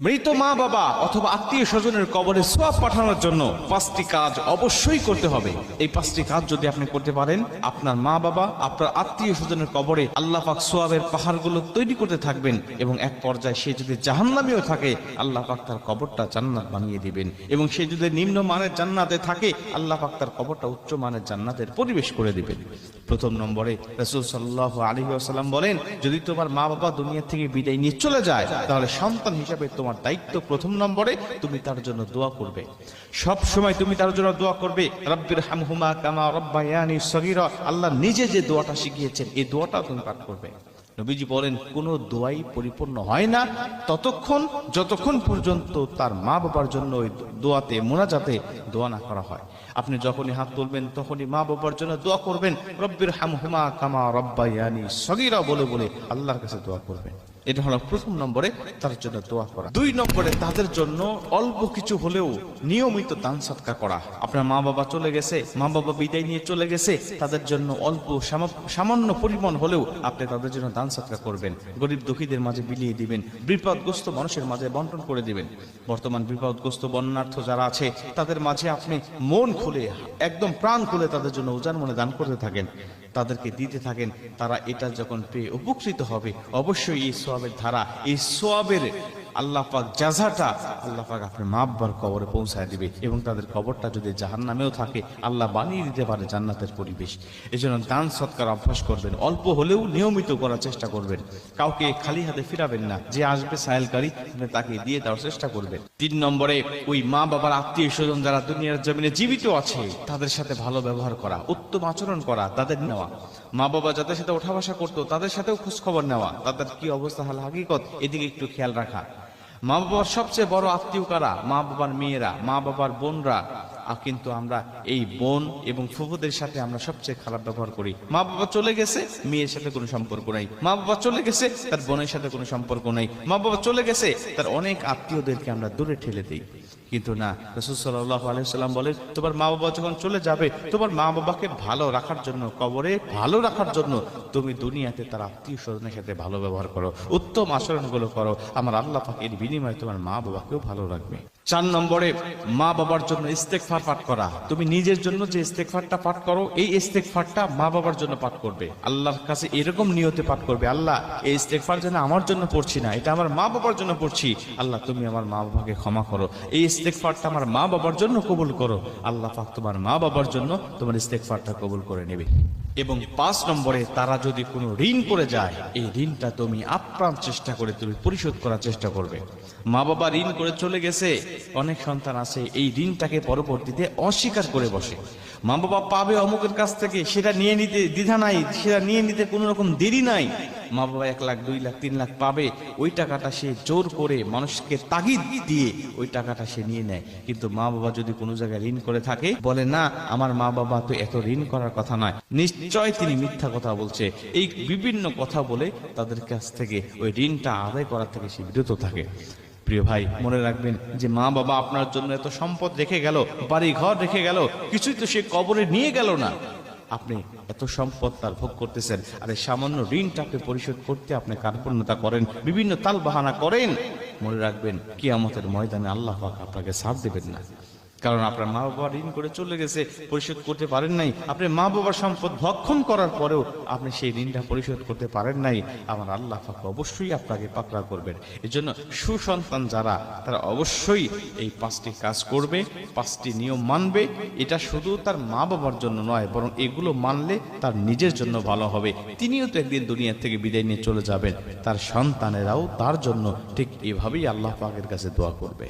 মৃত মা বাবা অথবা আত্মীয় স্বজনের কবরে সোয়াব পাঠানোর জন্য 5টি কাজ অবশ্যই করতে হবে। এই 5টি কাজ যদি আপনি করতে পারেন, আপনার মা বাবা, আপনার আত্মীয় স্বজনের কবরে আল্লাহ পাক সোয়াবের পাহাড়গুলো তৈরি করতে থাকবেন এবং এক পর্যায়ে সে যদি জাহান্নামেও থাকে, আল্লাহ পাক তার কবরটা জান্নাত বানিয়ে দিবেন। এবং সে যদি নিম্ন মানের জান্নাতে থাকে, আল্লাহ পাক তার কবরটা উচ্চ মানের জান্নাতের পরিবেশ করে দিবেন। প্রথম নম্বরে রাসূল সাল্লাল্লাহু আলাইহি ওয়াসাল্লাম বলেন, যদি তোমার মা বাবা দুনিয়া থেকে বিদায় নিয়ে চলে যায়, তাহলে সন্তান হিসেবে তোমার দায়িত্ব প্রথম নম্বরে তুমি তার জন্য দোয়া করবে। সব সময় তুমি তার জন্য দোয়া করবে, রাব্বির হামহুমা কামা রাব্বায়ানি সগীরা। আল্লাহ নিজে যে দোয়াটা শিখিয়েছেন, এই দোয়াটা তুমি পাঠ করবে। নবীজি বলেন, কোনো দোয়াই পরিপূর্ণ হয় না যতক্ষণ পর্যন্ত তার মা বাবার জন্য ওই দোয়াতে মোনাজাতে দোয়া না করা হয়। আপনি যখনই হাত তুলবেন তখনই মা বাবার জন্য দোয়া করবেন, রব্বির হামহুমা কামা রাব্বায়ানি সগীরা বলে বলে আল্লাহর কাছে দোয়া করবেন। এটা হলো প্রথম নম্বরে তার জন্য দোয়া করা। 2 নম্বরে তাদের জন্য অল্প কিছু হলেও নিয়মিত দান সদকা করা। আপনার মা বাবা চলে গেছে, মা বাবা বিদায় নিয়ে চলে গেছে, তাদের জন্য অল্প সামান্য পরিমাণ হলেও আপনি তাদের জন্য দান সদকা করবেন। গরিব দুঃখীদের মাঝে বিলিয়ে দিবেন, বিপদগ্রস্ত মানুষের মাঝে বন্টন করে দিবেন। বর্তমান বিপদগ্রস্ত বন্যার্থ যারা আছে তাদের মাঝে আপনি মন খুলে, একদম প্রাণ খুলে তাদের জন্য উজাড় মনে দান করতে থাকেন, তাদেরকে দিতে থাকেন। তারা এটা যখন পেয়ে উপকৃত হবে, অবশ্যই এই সোয়াবের ধারা, এই সোয়াবের আল্লাহ পাক জাযাটা আল্লাহ পাক আপনার মা বাবার কবরে পৌঁছায় দিবে। এবং তাদের কবরটা যদি জাহান্নামেও থাকে, আল্লাহ বানিয়ে দিতে পারে জান্নাতের পরিবেশ। এই জন্য দান সৎকার অভ্যাস করবেন, অল্প হলেও নিয়মিত করার চেষ্টা করবেন। কাউকে খালি হাতে ফিরাবেন না, যে আসবে সাহেলকারী তাকে দিয়ে দেওয়ার চেষ্টা করবেন। 3 নম্বরে ওই মা বাবার আত্মীয় স্বজন যারা দুনিয়ার জমিনে জীবিত আছে, তাদের সাথে ভালো ব্যবহার করা, উত্তম আচরণ করা, তাদের নেওয়া। মা বাবা যাদের সাথে ওঠা বসা করতো তাদের সাথেও খোঁজ খবর নেওয়া, তাদের কি অবস্থা হাল হাকিকত, এদিকে একটু খেয়াল রাখা। মা বাবার সবচেয়ে বড় আত্মীয় কারা? মা বাবার মেয়েরা, মা বাবার বোনরা। কিন্তু আমরা এই বোন এবং ফুফুদের সাথে আমরা সবচেয়ে খারাপ ব্যবহার করি। মা বাবা চলে গেছে, মেয়ের সাথে কোনো সম্পর্ক নাই। মা বাবা চলে গেছে, তার বোনের সাথে কোনো সম্পর্ক নাই। মা বাবা চলে গেছে, তার অনেক আত্মীয়দেরকে আমরা দূরে ঠেলে দিই। কিন্তু না, রাসূল সাল্লাল্লাহু আলাইহি ওয়াসাল্লাম বলেন, তোমার মা বাবা যখন চলে যাবে, তোমার মা বাবাকে ভালো রাখার জন্য, কবরে ভালো রাখার জন্য তুমি দুনিয়াতে তার আত্মীয় স্বজনের সাথে ভালো ব্যবহার করো, উত্তম আচরণগুলো করো। আমার আল্লাহ পাক এর বিনিময়ে তোমার মা বাবাকেও ভালো রাখবে। 4 নম্বরে মা বাবার জন্য ইস্তেগফার পাঠ করা। তুমি নিজের জন্য যে ইস্তেগফারটা পাঠ করো, এই ইস্তেগফারটা মা বাবার জন্য পাঠ করবে। আল্লাহর কাছে এরকম নিয়তে পাঠ করবে, আল্লাহ এই ইস্তেগফার যেন আমার জন্য পড়ছি না, এটা আমার মা বাবার জন্য পড়ছি। আল্লাহ তুমি আমার মা বাবাকে ক্ষমা করো, এই ইস্তেগফারটা আমার মা বাবার জন্য কবুল করো। আল্লাহ পাক তোমার মা বাবার জন্য তোমার ইস্তেগফারটা কবুল করে নেবে। এবং 5 নম্বরে তারা যদি কোনো ঋণ করে যায়, এই ঋণটা তুমি আপ্রাণ চেষ্টা করে তুমি পরিশোধ করার চেষ্টা করবে। মা বাবা ঋণ করে চলে গেছে, অনেক সন্তান আছে এই ঋণটাকে পরবর্তীতে অস্বীকার করে বসে। মা বাবা পাবে অমুকের কাছ থেকে, সেটা নিয়ে নিতে দ্বিধা নাই, সেটা নিয়ে নিতে কোনো রকম দেরি নাই। মা বাবা 1 লাখ 2 লাখ 3 লাখ পাবে, ওই টাকাটা সে জোর করে মানুষকে তাগিদ দিয়ে ওই টাকাটা সে নিয়ে নেয়। কিন্তু মা বাবা যদি কোনো জায়গায় ঋণ করে থাকে, বলে না আমার মা বাবা তো এত ঋণ করার কথা নয়, নিশ্চয় তিনি মিথ্যা কথা বলছে, এই বিভিন্ন কথা বলে তাদের কাছ থেকে ওই ঋণটা আদায় করার থেকে সে বিরত থাকে। প্রিয় ভাই, মনে রাখবেন যে মা বাবা আপনার জন্য এত সম্পদ রেখে গেল, বাড়ি ঘর রেখে গেল, কিছুই তো সে কবরে নিয়ে গেল না। আপনি এত সম্পদ তার ভোগ করতেছেন, আর এই সামান্য ঋণটাকে পরিশোধ করতে আপনি কার্পণ্যতা করেন, বিভিন্ন তাল বাহানা করেন। মনে রাখবেন কিয়ামতের ময়দানে আল্লাহ পাক আপনাকে ছাড় দেবেন না। কারণ আপনার মা বাবা ঋণ করে চলে গেছে, পরিশোধ করতে পারেন নাই। আপনি মা বাবার সম্পদ ভক্ষণ করার পরেও আপনি সেই ঋণটা পরিশোধ করতে পারেন নাই, আমার আল্লাহ পাক অবশ্যই আপনাকে পাকড়া করবেন। এজন্য সুসন্তান যারা, তারা অবশ্যই এই 5টি কাজ করবে, 5টি নিয়ম মানবে। এটা শুধু তার মা বাবার জন্য নয়, বরং এগুলো মানলে তার নিজের জন্য ভালো হবে। তিনিও তো একদিন দুনিয়া থেকে বিদায় নিয়ে চলে যাবেন, তার সন্তানেরাও তার জন্য ঠিক এভাবেই আল্লাহ পাকের কাছে দোয়া করবে।